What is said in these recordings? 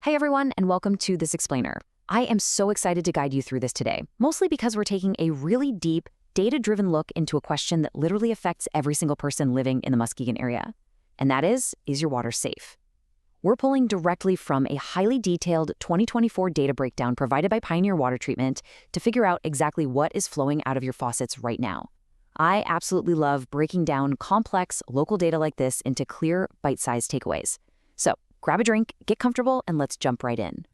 Hey everyone, and welcome to This Explainer. I am so excited to guide you through this today, mostly because we're taking a really deep, data-driven look into a question that literally affects every single person living in the Muskegon area. And that is your water safe? We're pulling directly from a highly detailed 2024 data breakdown provided by Pioneer Water Treatment to figure out exactly what is flowing out of your faucets right now. I absolutely love breaking down complex, local data like this into clear, bite-sized takeaways. So, grab a drink, get comfortable, and let's jump right in.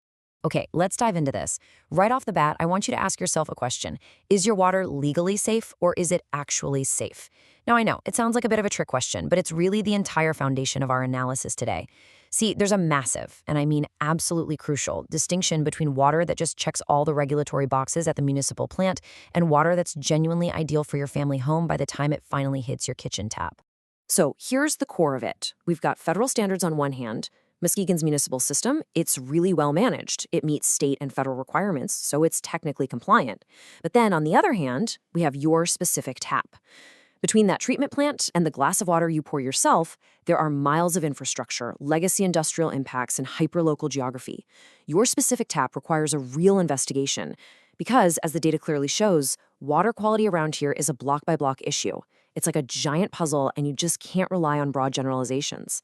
Okay, let's dive into this. Right off the bat, I want you to ask yourself a question. Is your water legally safe, or is it actually safe? Now, I know, it sounds like a bit of a trick question, but it's really the entire foundation of our analysis today. See, there's a massive, and I mean absolutely crucial, distinction between water that just checks all the regulatory boxes at the municipal plant and water that's genuinely ideal for your family home by the time it finally hits your kitchen tap. So here's the core of it. We've got federal standards on one hand. Muskegon's municipal system, it's really well managed. It meets state and federal requirements, so it's technically compliant. But then, on the other hand, we have your specific tap. Between that treatment plant and the glass of water you pour yourself, there are miles of infrastructure, legacy industrial impacts, and hyperlocal geography. Your specific tap requires a real investigation because, as the data clearly shows, water quality around here is a block-by-block issue. It's like a giant puzzle, and you just can't rely on broad generalizations.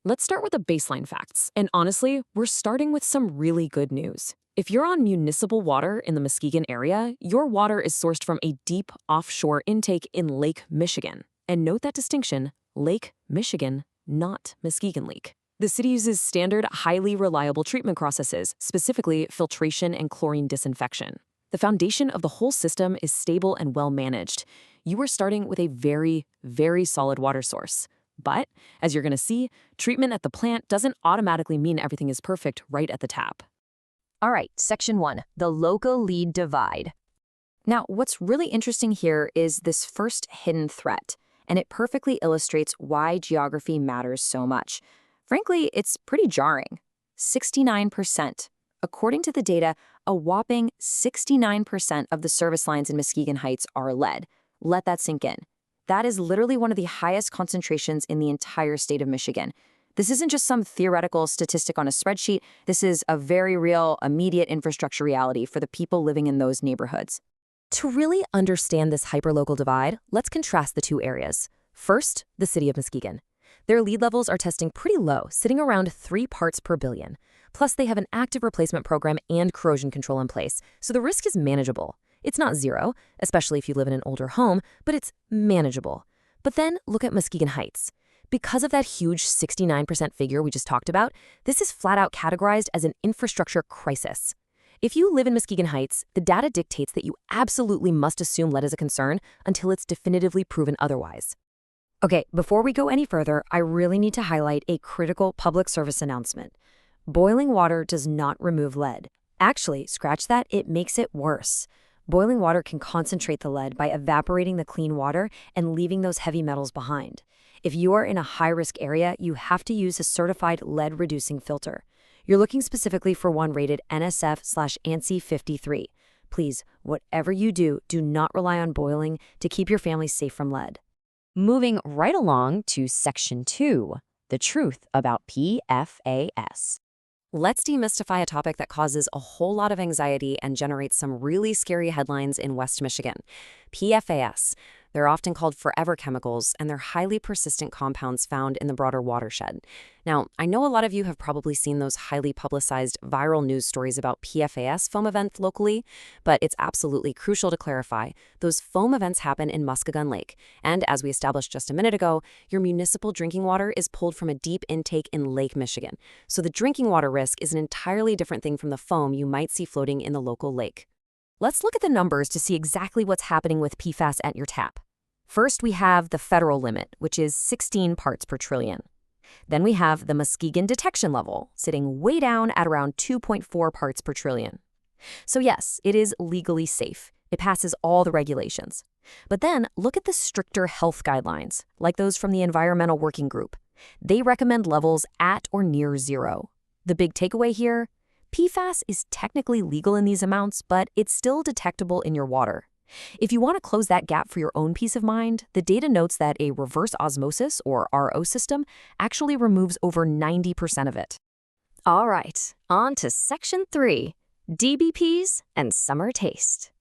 Let's start with the baseline facts, and honestly, we're starting with some really good news. If you're on municipal water in the Muskegon area, your water is sourced from a deep offshore intake in Lake Michigan. And note that distinction, Lake Michigan, not Muskegon Lake. The city uses standard, highly reliable treatment processes, specifically filtration and chlorine disinfection. The foundation of the whole system is stable and well managed. You are starting with a very, very solid water source. But, as you're going to see, treatment at the plant doesn't automatically mean everything is perfect right at the tap. All right, Section 1, the local lead divide. Now, what's really interesting here is this first hidden threat, and it perfectly illustrates why geography matters so much. Frankly, it's pretty jarring. 69%. According to the data, a whopping 69% of the service lines in Muskegon Heights are lead. Let that sink in. That is literally one of the highest concentrations in the entire state of Michigan. This isn't just some theoretical statistic on a spreadsheet. This is a very real, immediate infrastructure reality for the people living in those neighborhoods. To really understand this hyperlocal divide, let's contrast the two areas. First, the city of Muskegon. Their lead levels are testing pretty low, sitting around 3 parts per billion. Plus, they have an active replacement program and corrosion control in place, so the risk is manageable. It's not zero, especially if you live in an older home, but it's manageable. But then look at Muskegon Heights. Because of that huge 69% figure we just talked about, this is flat out categorized as an infrastructure crisis. If you live in Muskegon Heights, the data dictates that you absolutely must assume lead is a concern until it's definitively proven otherwise. Okay, before we go any further, I really need to highlight a critical public service announcement. Boiling water does not remove lead. Actually, scratch that, it makes it worse. Boiling water can concentrate the lead by evaporating the clean water and leaving those heavy metals behind. If you are in a high-risk area, you have to use a certified lead-reducing filter. You're looking specifically for one rated NSF/ANSI 53. Please, whatever you do, do not rely on boiling to keep your family safe from lead. Moving right along to Section 2, the truth about PFAS. Let's demystify a topic that causes a whole lot of anxiety and generates some really scary headlines in West Michigan. PFAS. They're often called forever chemicals, and they're highly persistent compounds found in the broader watershed. Now, I know a lot of you have probably seen those highly publicized viral news stories about PFAS foam events locally, but it's absolutely crucial to clarify, those foam events happen in Muskegon Lake, and as we established just a minute ago, your municipal drinking water is pulled from a deep intake in Lake Michigan, so the drinking water risk is an entirely different thing from the foam you might see floating in the local lake. Let's look at the numbers to see exactly what's happening with PFAS at your tap. First, we have the federal limit, which is 16 parts per trillion. Then we have the Muskegon detection level, sitting way down at around 2.4 parts per trillion. So yes, it is legally safe. It passes all the regulations. But then look at the stricter health guidelines, like those from the Environmental Working Group. They recommend levels at or near zero. The big takeaway here? PFAS is technically legal in these amounts, but it's still detectable in your water. If you want to close that gap for your own peace of mind, the data notes that a reverse osmosis, or RO system, actually removes over 90% of it. All right, on to Section 3, DBPs and Summer Taste.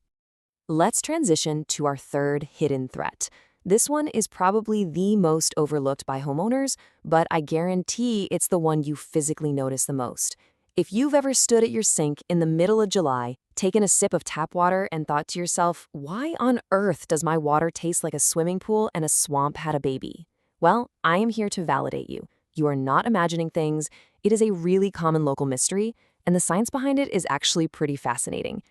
Let's transition to our third hidden threat. This one is probably the most overlooked by homeowners, but I guarantee it's the one you physically notice the most. If you've ever stood at your sink in the middle of July, taken a sip of tap water and thought to yourself, why on earth does my water taste like a swimming pool and a swamp had a baby? Well, I am here to validate you. You are not imagining things. It is a really common local mystery, and the science behind it is actually pretty fascinating.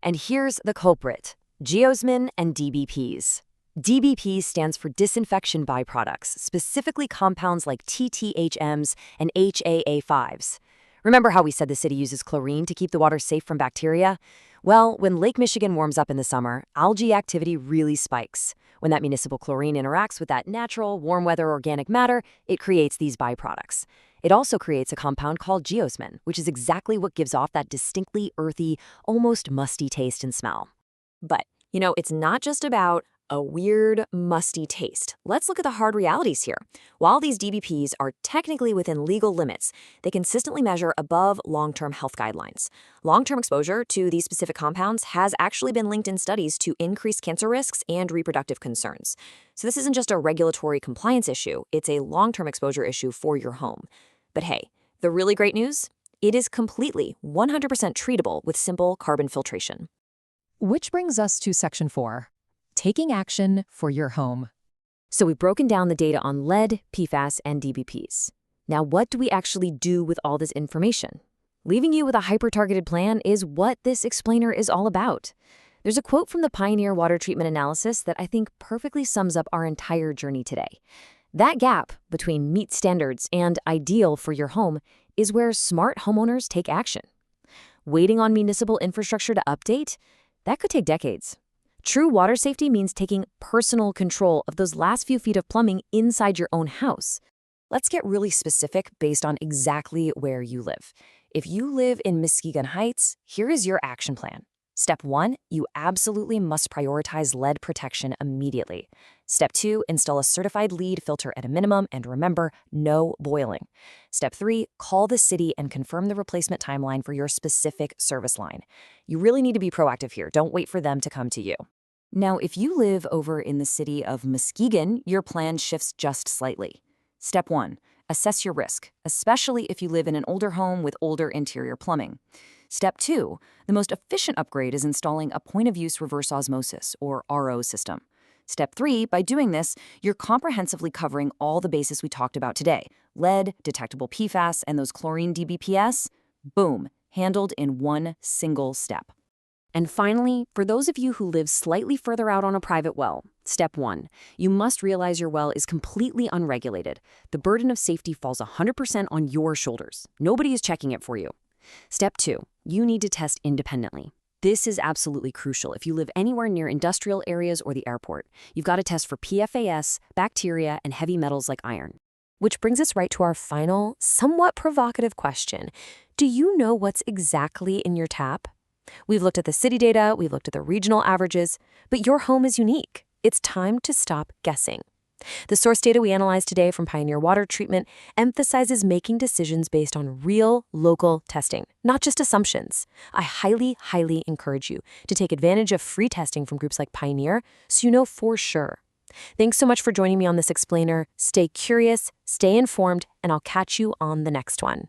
And here's the culprit: geosmin and DBPs. DBP stands for disinfection byproducts, specifically compounds like TTHMs and HAA5s. Remember how we said the city uses chlorine to keep the water safe from bacteria? Well, when Lake Michigan warms up in the summer, algae activity really spikes. When that municipal chlorine interacts with that natural, warm weather organic matter, it creates these byproducts. It also creates a compound called geosmin, which is exactly what gives off that distinctly earthy, almost musty taste and smell. But, it's not just about a weird, musty taste. Let's look at the hard realities here. While these DBPs are technically within legal limits, they consistently measure above long-term health guidelines. Long-term exposure to these specific compounds has actually been linked in studies to increased cancer risks and reproductive concerns. So this isn't just a regulatory compliance issue, it's a long-term exposure issue for your home. But hey, the really great news? It is completely 100% treatable with simple carbon filtration. Which brings us to Section 4. Taking action for your home. So we've broken down the data on lead, PFAS, and DBPs. Now, what do we actually do with all this information? Leaving you with a hyper-targeted plan is what this explainer is all about. There's a quote from the Pioneer Water Treatment Analysis that I think perfectly sums up our entire journey today. That gap between meet standards and ideal for your home is where smart homeowners take action. Waiting on municipal infrastructure to update? That could take decades. True water safety means taking personal control of those last few feet of plumbing inside your own house. Let's get really specific based on exactly where you live. If you live in Muskegon Heights, here is your action plan. Step 1, you absolutely must prioritize lead protection immediately. Step 2, install a certified lead filter at a minimum, and remember, no boiling. Step 3, call the city and confirm the replacement timeline for your specific service line. You really need to be proactive here. Don't wait for them to come to you. Now, if you live over in the city of Muskegon, your plan shifts just slightly. Step 1, assess your risk, especially if you live in an older home with older interior plumbing. Step 2, the most efficient upgrade is installing a point-of-use reverse osmosis, or RO system. Step 3, by doing this, you're comprehensively covering all the bases we talked about today: lead, detectable PFAS, and those chlorine DBPS. Boom, handled in one single step. And finally, for those of you who live slightly further out on a private well, Step 1, you must realize your well is completely unregulated. The burden of safety falls 100% on your shoulders. Nobody is checking it for you. Step 2, you need to test independently. This is absolutely crucial if you live anywhere near industrial areas or the airport. You've got to test for PFAS, bacteria, and heavy metals like iron. Which brings us right to our final, somewhat provocative question. Do you know what's exactly in your tap? We've looked at the city data, we've looked at the regional averages, but your home is unique. It's time to stop guessing. The source data we analyzed today from Pioneer Water Treatment emphasizes making decisions based on real, local testing, not just assumptions. I highly, highly encourage you to take advantage of free testing from groups like Pioneer so you know for sure. Thanks so much for joining me on this explainer. Stay curious, stay informed, and I'll catch you on the next one.